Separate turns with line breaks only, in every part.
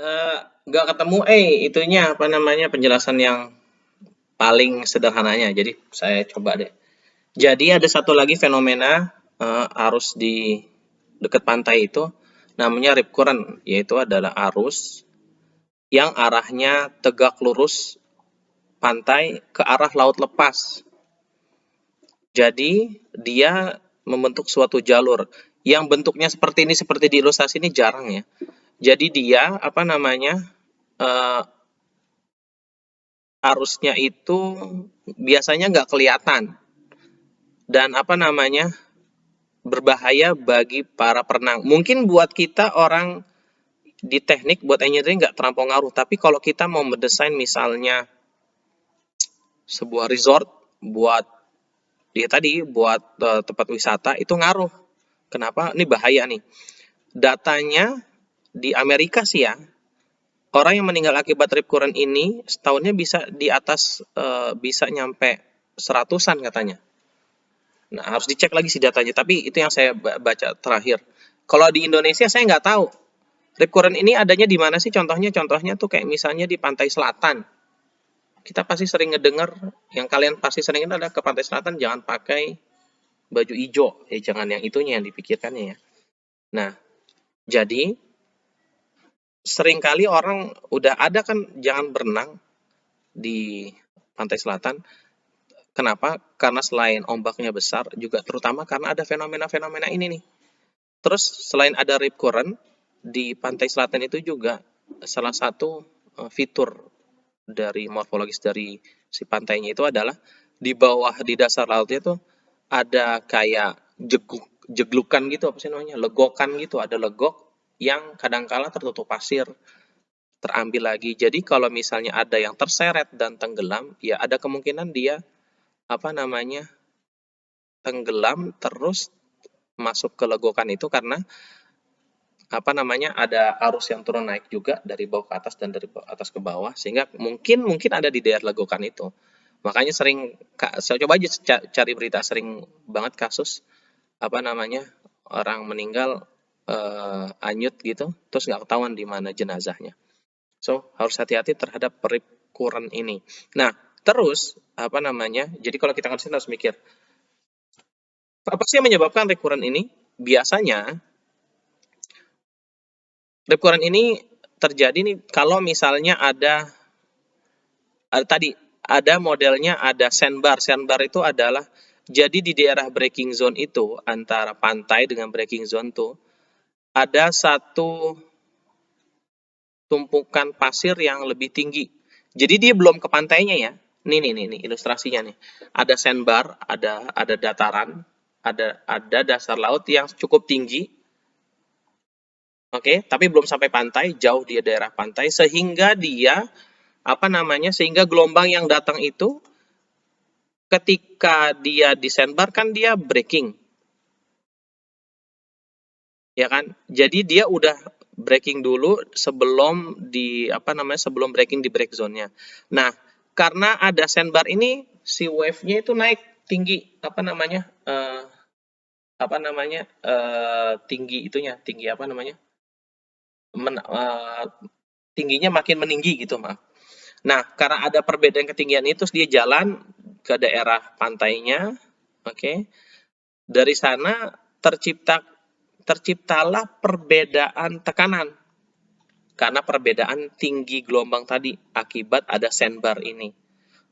Eee, nggak ketemu, itunya, apa namanya, penjelasan yang paling sederhananya. Jadi saya coba deh. Jadi ada satu lagi fenomena, arus di dekat pantai itu, namanya rip current, yaitu adalah arus yang arahnya tegak lurus pantai ke arah laut lepas. Jadi dia membentuk suatu jalur yang bentuknya seperti ini, seperti di ilustrasi ini jarang ya. Jadi dia, apa namanya, eee arusnya itu biasanya nggak kelihatan dan apa namanya, berbahaya bagi para perenang. Mungkin buat kita orang di teknik, buat engineering nggak terlampau ngaruh, tapi kalau kita mau mendesain misalnya sebuah resort buat ya tadi, buat, tempat wisata itu ngaruh. Kenapa? Ini bahaya nih. Datanya di Amerika sih ya, orang yang meninggal akibat rip current ini setahunnya bisa di atas, bisa nyampe seratusan katanya. Nah, harus dicek lagi sih datanya, tapi itu yang saya baca terakhir. Kalau di Indonesia saya nggak tahu. Rip current ini adanya di mana sih contohnya? Contohnya tuh kayak misalnya di pantai selatan. Kita pasti sering ngedengar, yang kalian pasti sering itu adalah ke pantai selatan jangan pakai baju hijau. Ya jangan yang itunya yang dipikirkannya ya. Nah, jadi seringkali orang udah ada kan jangan berenang di pantai selatan. Kenapa? Karena selain ombaknya besar, juga terutama karena ada fenomena-fenomena ini nih. Terus selain ada rip current, di pantai selatan itu juga salah satu fitur dari morfologis dari si pantainya itu adalah di bawah di dasar lautnya tuh ada kayak jeglukan gitu apa sih namanya? Legokan gitu, ada legok yang kadangkala tertutup pasir, terambil lagi. Jadi kalau misalnya ada yang terseret dan tenggelam, ya ada kemungkinan dia apa namanya? Tenggelam terus masuk ke legokan itu karena apa namanya, ada arus yang turun naik juga dari bawah ke atas dan dari atas ke bawah, sehingga mungkin mungkin ada di daerah legokan itu. Makanya sering saya coba aja cari berita, sering banget kasus apa namanya, orang meninggal, anyut gitu, terus nggak ketahuan di mana jenazahnya. So, harus hati-hati terhadap rip current ini. Nah, terus apa namanya, jadi kalau kita konsisten harus mikir, apa sih yang menyebabkan rip current ini? Biasanya rip current ini terjadi nih kalau misalnya tadi ada modelnya ada sandbar. Sandbar itu adalah jadi di daerah breaking zone itu antara pantai dengan breaking zone tuh ada satu tumpukan pasir yang lebih tinggi. Jadi dia belum ke pantainya ya. Nih ilustrasinya nih. Ada sandbar, ada dataran, ada dasar laut yang cukup tinggi. Oke, tapi belum sampai pantai, jauh di daerah pantai sehingga dia apa namanya? Sehingga gelombang yang datang itu ketika dia di sandbar kan dia breaking, ya kan? Jadi dia udah breaking dulu sebelum di apa namanya? Sebelum breaking di break zone-nya. Nah, karena ada sandbar ini si wave-nya itu naik tinggi apa namanya? Tinggi itunya, tinggi apa namanya? Tingginya makin meninggi gitu, Maaf. Nah, karena ada perbedaan ketinggian itu, terus dia jalan ke daerah pantainya, oke. Dari sana terciptalah perbedaan tekanan karena perbedaan tinggi gelombang tadi akibat ada sandbar ini.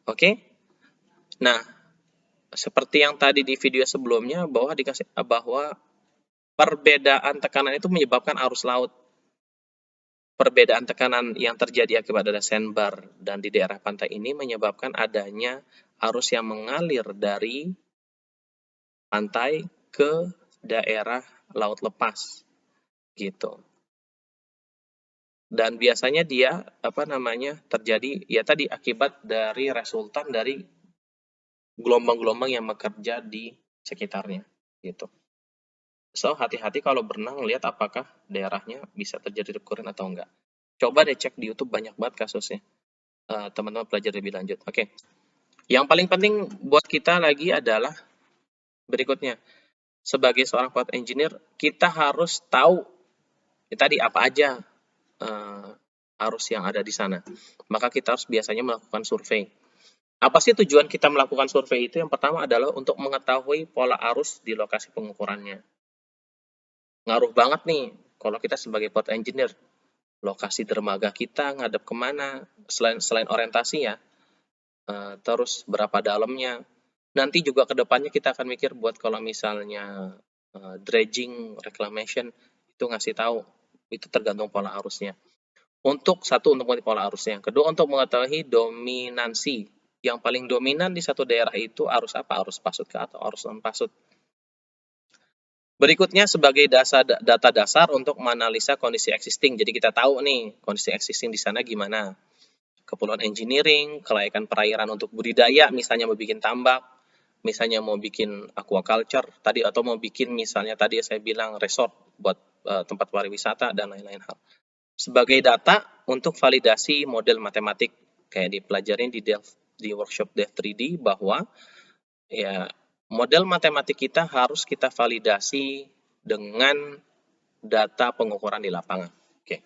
Oke? Nah, seperti yang tadi di video sebelumnya bahwa perbedaan tekanan itu menyebabkan arus laut. Perbedaan tekanan yang terjadi akibat ada sandbar dan di daerah pantai ini menyebabkan adanya arus yang mengalir dari pantai ke daerah laut lepas gitu. Dan biasanya dia apa namanya terjadi ya tadi akibat dari resultan dari gelombang-gelombang yang bekerja di sekitarnya gitu. So hati-hati kalau berenang lihat apakah daerahnya bisa terjadi rip current atau enggak. Coba deh cek di YouTube banyak banget kasusnya. Teman-teman pelajari lebih lanjut. Oke. Yang paling penting buat kita lagi adalah berikutnya. Sebagai seorang pilot engineer, kita harus tahu ya tadi apa aja arus yang ada di sana. Maka kita harus biasanya melakukan survei. Apa sih tujuan kita melakukan survei itu? Yang pertama adalah untuk mengetahui pola arus di lokasi pengukurannya. Ngaruh banget nih kalau kita sebagai port engineer, lokasi dermaga kita ngadep kemana, selain orientasi ya, terus berapa dalamnya. Nanti juga ke depannya kita akan mikir buat kalau misalnya dredging, reclamation, itu ngasih tahu, itu tergantung pola arusnya. Untuk mengetahui pola arusnya. Kedua, untuk mengetahui dominansi. Yang paling dominan di satu daerah itu arus apa? Arus pasut ke atau arus non-pasut. Berikutnya sebagai data dasar untuk menganalisa kondisi existing. Jadi kita tahu nih kondisi existing di sana gimana. Keperluan engineering, kelayakan perairan untuk budidaya, misalnya mau bikin tambak, misalnya mau bikin aquaculture tadi, atau mau bikin misalnya tadi saya bilang resort buat tempat pariwisata dan lain-lain hal. Sebagai data untuk validasi model matematik, kayak dipelajarin di workshop Dev 3D bahwa ya model matematik kita harus kita validasi dengan data pengukuran di lapangan. Oke.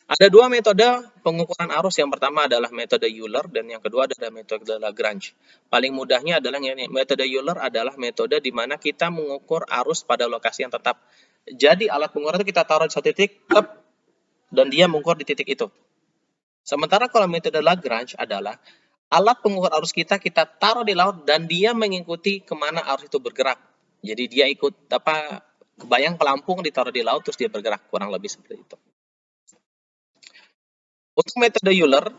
Ada dua metode pengukuran arus. Yang pertama adalah metode Euler dan yang kedua adalah metode Lagrange. Paling mudahnya adalah ini. Metode Euler adalah metode di mana kita mengukur arus pada lokasi yang tetap. Jadi alat pengukur itu kita taruh di satu titik, dan dia mengukur di titik itu. Sementara kalau metode Lagrange adalah alat pengukur arus kita taruh di laut dan dia mengikuti kemana arus itu bergerak. Jadi dia ikut kebayang pelampung ditaruh di laut terus dia bergerak, kurang lebih seperti itu. Untuk metode Euler,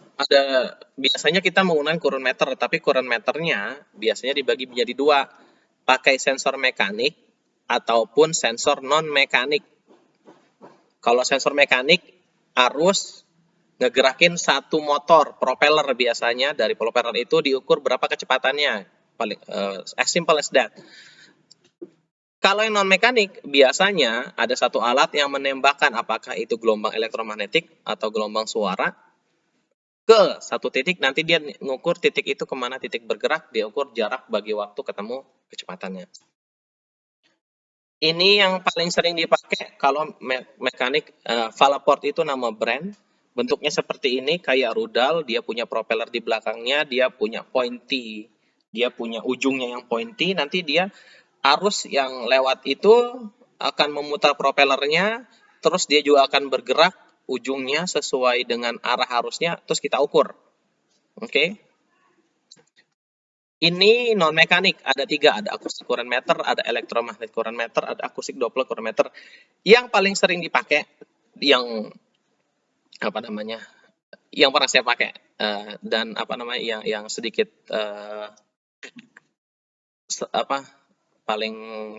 biasanya kita menggunakan kurun meter, tapi kurun meternya biasanya dibagi menjadi dua, pakai sensor mekanik ataupun sensor non-mekanik. Kalau sensor mekanik, arus ngegerakin satu motor, propeller biasanya, dari propeller itu diukur berapa kecepatannya, paling as simple as that. Kalau yang non-mekanik, biasanya ada satu alat yang menembakkan apakah itu gelombang elektromagnetik atau gelombang suara ke satu titik, nanti dia ngukur titik itu kemana titik bergerak, dia ukur jarak bagi waktu ketemu kecepatannya. Ini yang paling sering dipakai kalau mekanik, Valaport itu nama brand, bentuknya seperti ini, kayak rudal, dia punya propeller di belakangnya, dia punya pointy, dia punya ujungnya yang pointy, nanti dia arus yang lewat itu akan memutar propellernya, terus dia juga akan bergerak ujungnya sesuai dengan arah arusnya, terus kita ukur. Oke. Ini non-mekanik, ada 3, ada akustik current meter, ada elektromagnetic current meter, ada akustik Doppler current meter. Yang paling sering dipakai, yang pernah saya pakai, dan yang sedikit paling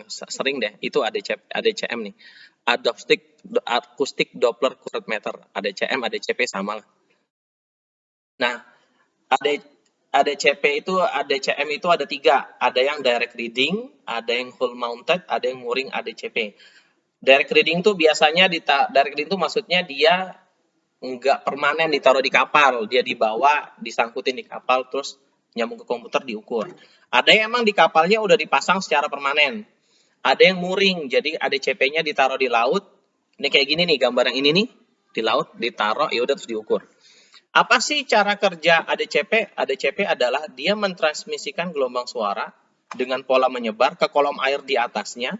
sering deh, itu ADCM nih, akustik Doppler current meter, ADCM, ADCP sama lah. Nah, ADCM itu ada 3, ada yang direct reading, ada yang hull mounted, ada yang mooring ADCP. Direct reading itu biasanya direct reading itu maksudnya dia nggak permanen ditaruh di kapal, dia dibawa, disangkutin di kapal, terus nyambung ke komputer diukur. Ada yang emang di kapalnya udah dipasang secara permanen. Ada yang mooring, jadi ADCP-nya ditaruh di laut. Ini kayak gini nih, gambar yang ini nih, di laut, ditaruh, ya udah terus diukur. Apa sih cara kerja ADCP? ADCP adalah dia mentransmisikan gelombang suara dengan pola menyebar ke kolom air di atasnya.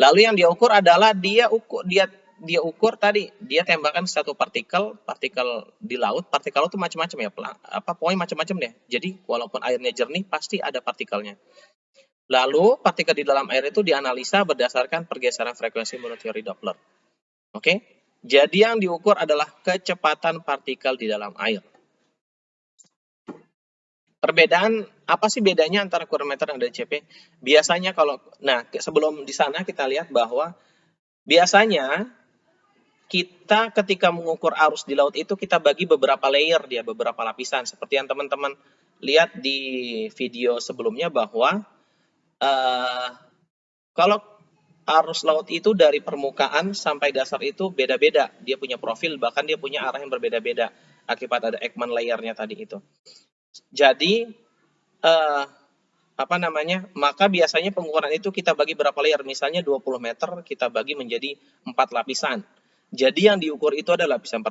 Lalu yang dia ukur adalah dia ukur tadi, dia tembakan satu partikel di laut. Partikel itu macam-macam ya, pokoknya macam-macam deh. Jadi walaupun airnya jernih pasti ada partikelnya. Lalu partikel di dalam air itu dianalisa berdasarkan pergeseran frekuensi menurut teori Doppler. Oke? Jadi yang diukur adalah kecepatan partikel di dalam air. Perbedaan, apa sih bedanya antara current meter dan ADCP? Biasanya sebelum di sana kita lihat bahwa biasanya kita ketika mengukur arus di laut itu kita bagi beberapa layer dia, beberapa lapisan. Seperti yang teman-teman lihat di video sebelumnya bahwa kalau arus laut itu dari permukaan sampai dasar itu beda-beda. Dia punya profil, bahkan dia punya arah yang berbeda-beda akibat ada Ekman layernya tadi itu. Jadi, maka biasanya pengukuran itu kita bagi berapa layer. Misalnya 20 meter kita bagi menjadi 4 lapisan. Jadi yang diukur itu adalah lapisan pertama.